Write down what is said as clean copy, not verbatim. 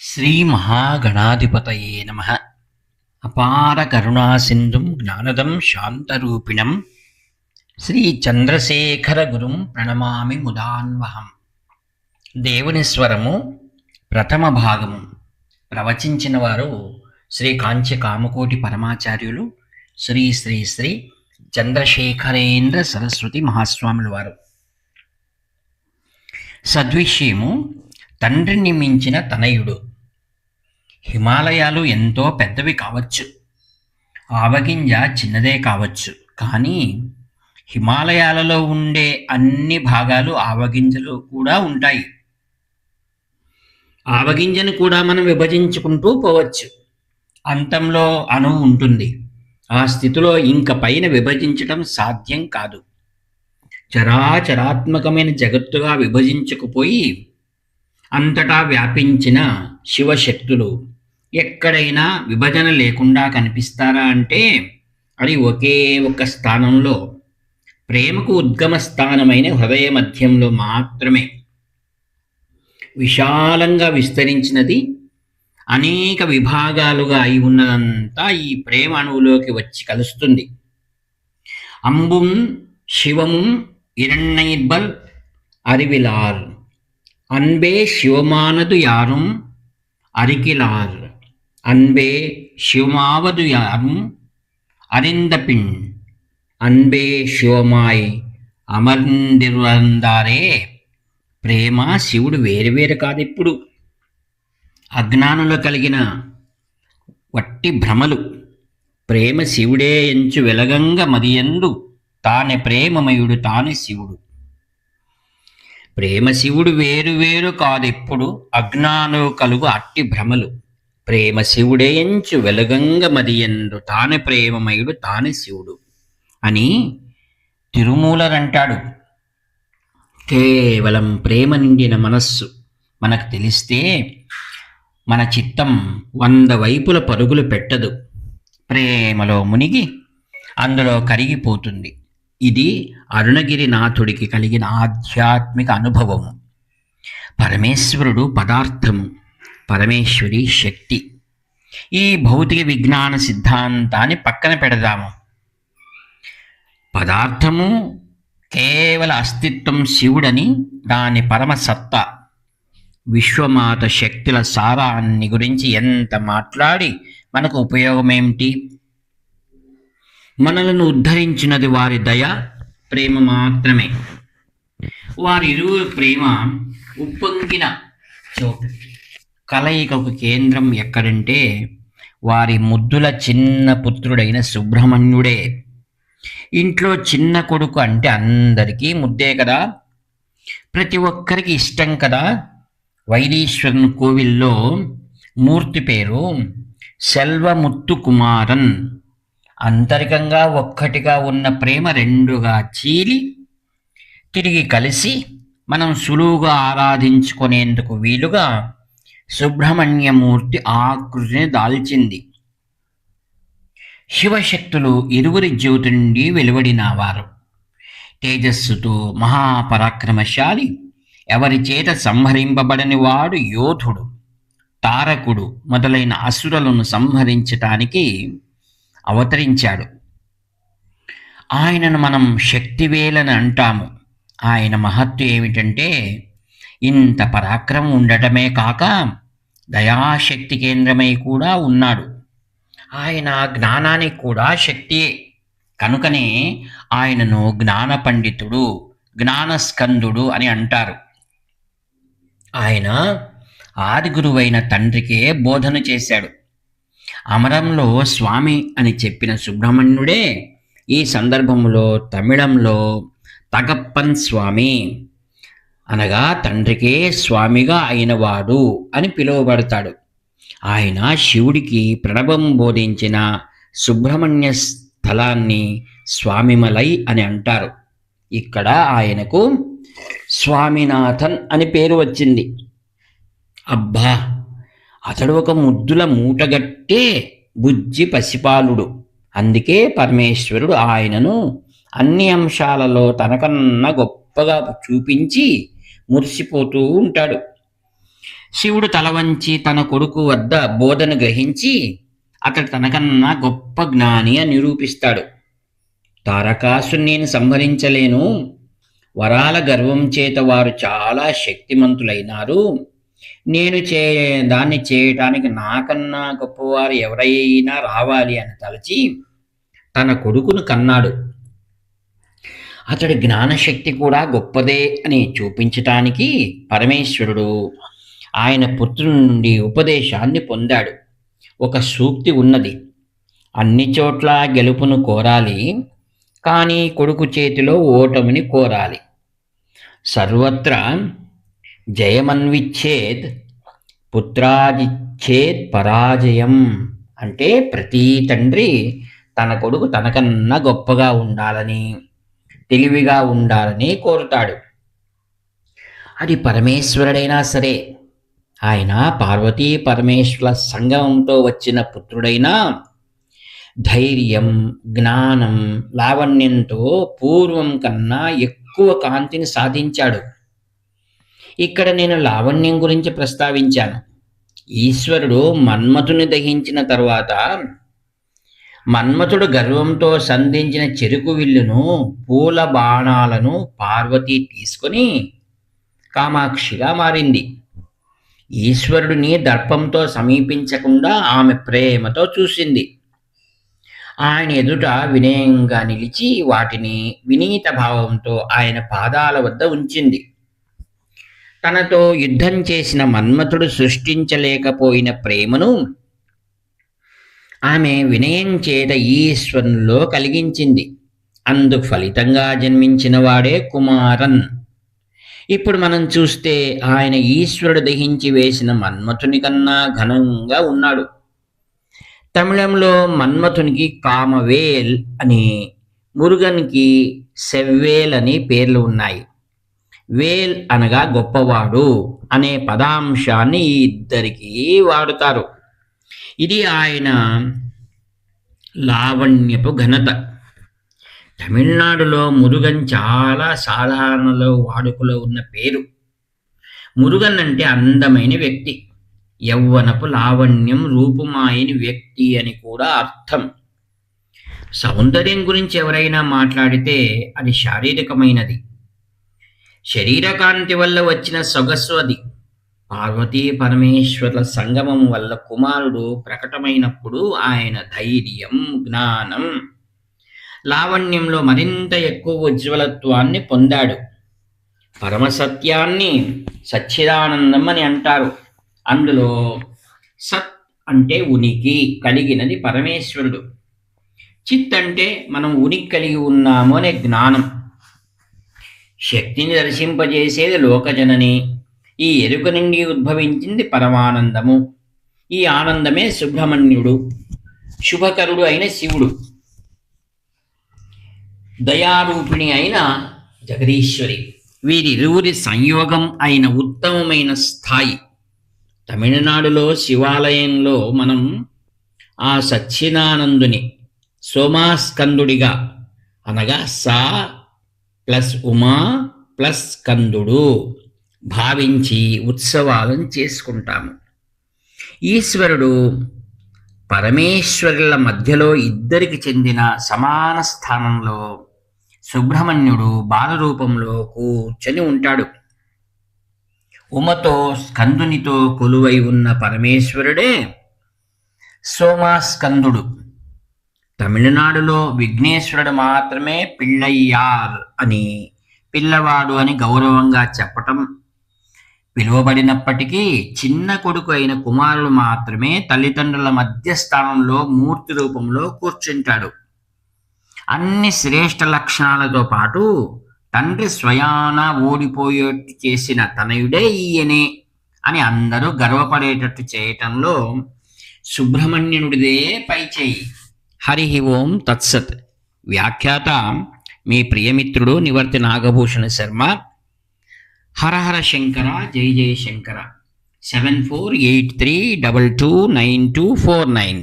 శ్రీ మహాగణాధిపతయే నమః. అపార కరుణా సింధుం జ్ఞానదం శాంతరూపిణం శ్రీ చంద్రశేఖర గురుం ప్రణమామి ముదాన్వహం. దేవుని స్వరము ప్రథమ భాగము ప్రవచించిన వారు శ్రీ కాంచి కామకోటి పరమాచార్యులు శ్రీ శ్రీ శ్రీ చంద్రశేఖరేంద్ర సరస్వతి మహాస్వాముల వారు. సద్విషయము తండ్రిని మించిన తనయుడు. హిమాలయాలు ఎంతో పెద్దవి కావచ్చు, ఆవగింజ చిన్నదే కావచ్చు, కానీ హిమాలయాలలో ఉండే అన్ని భాగాలు ఆవగింజలు కూడా ఉంటాయి. ఆవగింజను కూడా మనం విభజించుకుంటూ పోవచ్చు. అంతంలో అణువు ఉంటుంది. ఆ స్థితిలో ఇంక పైన విభజించడం సాధ్యం కాదు. చరాచరాత్మకమైన జగత్తుగా విభజించకపోయి అంతటా వ్యాపించిన శివశక్తులు ఎక్కడైనా విభజన లేకుండా కనిపిస్తారా అంటే అది ఒకే ఒక స్థానంలో, ప్రేమకు ఉద్గమ స్థానమైన హృదయ మధ్యంలో మాత్రమే. విశాలంగా విస్తరించినది, అనేక విభాగాలుగా అయి ఉన్నదంతా ఈ ప్రేమ అణువులోకి వచ్చి కలుస్తుంది. అంబుం శివముం இரண்டைபல் அறிவிலார் அன்பே சிவமானது யாரும் அறிகிலார் அன்பே சிவமாவது யாரும் அறிந்த பின் అన్బే శివమాయ్ అమర్ందిరుందారే. ప్రేమ శివుడు వేరువేరు కాదు. ఇప్పుడు అజ్ఞానులు కలిగిన వట్టి భ్రమలు. ప్రేమ శివుడే ఎంచు వెలగంగ మదియందు తానే ప్రేమమయుడు తానే శివుడు. ప్రేమ శివుడు వేరు వేరు కాదెప్పుడు, అజ్ఞాను కలుగు అట్టి భ్రమలు. ప్రేమ శివుడే ఎంచు వెలగంగ మదియందు తానే ప్రేమమయుడు తానే శివుడు అని తిరుమూలరంటాడు. కేవలం ప్రేమ నిండిన మనస్సు మనకు తెలిస్తే మన చిత్తం 100 వైపుల పరుగులు పెట్టదు. ప్రేమలో మునిగి అందులో కరిగిపోతుంది. ఇది అరుణగిరినాథుడికి కలిగిన ఆధ్యాత్మిక అనుభవము. పరమేశ్వరుడు పదార్థము, పరమేశ్వరి శక్తి. ఈ భౌతిక విజ్ఞాన సిద్ధాంతాన్ని పక్కన పెడదాము. పదార్థము కేవల అస్తిత్వం శివుడని, దాని పరమసత్తా విశ్వమాత శక్తుల సారాన్ని గురించి ఎంత మాట్లాడి మనకు ఉపయోగమేమిటి? మనలను ఉద్ధరించినది వారి దయ, ప్రేమ మాత్రమే. వారిరువురు ప్రేమ ఉప్పొంగిన చోటు, కలయికకు కేంద్రం ఎక్కడంటే వారి ముద్దుల చిన్న పుత్రుడైన సుబ్రహ్మణ్యుడే. ఇంట్లో చిన్న కొడుకు అంటే అందరికీ ముద్దే కదా, ప్రతి ఒక్కరికి ఇష్టం కదా. వైదీశ్వరుని కోవిల్లో మూర్తి పేరు సెల్వముత్తు కుమారన్. అంతరికంగా ఒక్కటిగా ఉన్న ప్రేమ రెండుగా చీలి తిరిగి కలిసి మనం సులువుగా ఆరాధించుకునేందుకు వీలుగా సుబ్రహ్మణ్యమూర్తి ఆకృతిని దాల్చింది. శివశక్తులు ఇరువురి జ్యోతి నుండి వెలువడినవారు. తేజస్సుతో మహాపరాక్రమశాలి, ఎవరి చేత సంహరింపబడని వాడు యోధుడు, తారకుడు మొదలైన అసురులను సంహరించటానికి అవతరించాడు. ఆయనను మనం శక్తివేలని అంటాము. ఆయన మహత్తు ఏమిటంటే ఇంత పరాక్రమం ఉండటమే కాక దయాశక్తి కేంద్రమై కూడా ఉన్నాడు. ఆయన జ్ఞానానికి కూడా శక్తియే. కనుకనే ఆయనను జ్ఞాన పండితుడు, జ్ఞానస్కందుడు అని అంటారు. ఆయన ఆది గురువైన తండ్రికే బోధన చేశాడు. అమరంలో స్వామి అని చెప్పిన సుబ్రహ్మణ్యుడే ఈ సందర్భంలో తమిళంలో తగప్పన్ స్వామి అనగా తండ్రికే స్వామిగా అయినవాడు అని పిలువబడతాడు. ఆయన శివుడికి ప్రణవం బోధించిన సుబ్రహ్మణ్య స్థలాన్ని స్వామిమలై అని అంటారు. ఇక్కడ ఆయనకు స్వామినాథన్ అని పేరు వచ్చింది. అబ్బా, అతడు ఒక ముద్దుల మూటగట్టే బుజ్జి పసిపాలుడు. అందుకే పరమేశ్వరుడు ఆయనను అన్ని అంశాలలో తనకన్నా గొప్పగా చూపించి మురిసిపోతూ ఉంటాడు. శివుడు తల వంచి తన కొడుకు వద్ద బోధన గ్రహించి అతడు తనకన్నా గొప్ప జ్ఞాని అని నిరూపిస్తాడు. తారకాసుని నేను సంహరించలేను, వరాల గర్వం చేత వారు చాలా శక్తిమంతులైనారు, నేను దాన్ని చేయటానికి నాకన్నా గొప్పవారు ఎవరైనా రావాలి అని తలచి తన కొడుకును కన్నాడు. అతడి జ్ఞానశక్తి కూడా గొప్పదే అని చూపించటానికి పరమేశ్వరుడు ఆయన పుత్రుని నుండి ఉపదేశాన్ని పొందాడు. ఒక సూక్తి ఉన్నది, అన్ని చోట్ల గెలుపును కోరాలి, కానీ కొడుకు చేతిలో ఓటమిని కోరాలి. సర్వత్రా జయమన్విచ్చేద్ పుత్రాదిచ్చేద్ పరాజయం. అంటే ప్రతి తండ్రి తన కొడుకు తనకన్నా గొప్పగా ఉండాలని, తెలివిగా ఉండాలని కోరుతాడు. అది పరమేశ్వరుడైనా సరే, ఆయన పార్వతీ పరమేశ్వర సంగమంతో వచ్చిన పుత్రుడైనా ధైర్యం, జ్ఞానం, లావణ్యంతో పూర్వం కన్నా ఎక్కువ కాంతిని సాధించాడు. ఇక్కడ నేను లావణ్యం గురించి ప్రస్తావించాను. ఈశ్వరుడు మన్మథుని దహించిన తర్వాత మన్మథుడు గర్వంతో సంధించిన చెరుకు విల్లును, పూల బాణాలను పార్వతి తీసుకొని కామాక్షిగా మారింది. ఈశ్వరుడిని దర్పంతో సమీపించకుండా ఆమె ప్రేమతో చూసింది. ఆయన ఎదుట వినయంగా నిలిచి వాటిని వినీత భావంతో ఆయన పాదాల వద్ద ఉంచింది. తనతో యుద్ధం చేసిన మన్మథుడు సృష్టించలేకపోయిన ప్రేమను ఆమె వినయం చేత ఈశ్వరునిలో కలిగించింది. అందు ఫలితంగా జన్మించిన వాడే కుమారన్. ఇప్పుడు మనం చూస్తే ఆయన ఈశ్వరుడు దహించి వేసిన మన్మథుని కన్నా ఘనంగా ఉన్నాడు. తమిళంలో మన్మథునికి కామవేల్ అని, మురుగన్కి సెవ్వేల్ అని పేర్లు ఉన్నాయి. వేల్ అనగా గొప్పవాడు అనే పదాంశాన్ని ఈ ఇద్దరికీ వాడుతారు. ఇది ఆయన లావణ్యపు ఘనత. తమిళనాడులో మురుగన్ చాలా సాధారణలో వాడుకలో ఉన్న పేరు. మురుగన్ అంటే అందమైన వ్యక్తి, యవ్వనపు లావణ్యం రూపుమాయని వ్యక్తి అని కూడా అర్థం. సౌందర్యం గురించి ఎవరైనా మాట్లాడితే అది శారీరకమైనది, శరీరకాంతి వల్ల వచ్చిన సొగసు అది. పార్వతీ పరమేశ్వరుల సంగమం వల్ల కుమారుడు ప్రకటమైనప్పుడు ఆయన ధైర్యం, జ్ఞానం, లావణ్యంలో మరింత ఎక్కువ ఉజ్వలత్వాన్ని పొందాడు. పరమసత్యాన్ని సచ్చిదానందం అని అంటారు. అందులో సత్ అంటే ఉనికి కలిగినది పరమేశ్వరుడు, చిత్ అంటే మనం ఉనికి కలిగి ఉన్నాము అనే జ్ఞానం. శక్తిని దర్శింపజేసేది లోకజనని, ఈ ఎరుక నుండి ఉద్భవించింది పరమానందము. ఈ ఆనందమే సుబ్రహ్మణ్యుడు, శుభకరుడు అయిన శివుడు, దయారూపిణి అయిన జగదీశ్వరి. వీరిరువురి సంయోగం అయిన ఉత్తమమైన స్థాయి. తమిళనాడులో శివాలయంలో మనం ఆ సచ్చిదానందుని సోమాస్కందుడిగా, అనగా సా ప్లస్ ఉమా ప్లస్ స్కందుడు భావించి ఉత్సవాలను చేసుకుంటాము. ఈశ్వరుడు పరమేశ్వరుల మధ్యలో ఇద్దరికి చెందిన సమాన స్థానంలో సుబ్రహ్మణ్యుడు బాలరూపంలో కూర్చొని ఉంటాడు. ఉమతో స్కందునితో కొలువై ఉన్న పరమేశ్వరుడే సోమాస్కందుడు. తమిళనాడులో విఘ్నేశ్వరుడు మాత్రమే పిళ్ళయ్యార్ అని, పిల్లవాడు అని గౌరవంగా చెప్పటం పిలువబడినప్పటికీ చిన్న కొడుకు అయిన కుమారుడు మాత్రమే తల్లిదండ్రుల మధ్య స్థానంలో మూర్తి రూపంలో కూర్చుంటాడు. అన్ని శ్రేష్ఠ లక్షణాలతో పాటు తండ్రి స్వయాన ఓడిపోయేట్టు చేసిన తనయుడే ఈయనే అని అందరూ గర్వపడేటట్టు చేయటంలో సుబ్రహ్మణ్యుడిదే పైచేయి. హరి ఓం తత్సత్. వ్యాఖ్యాత మీ ప్రియమిత్రుడు నివర్తి నాగభూషణ శర్మ. హరహర శంకర, జై జయ శంకర. 7483229249.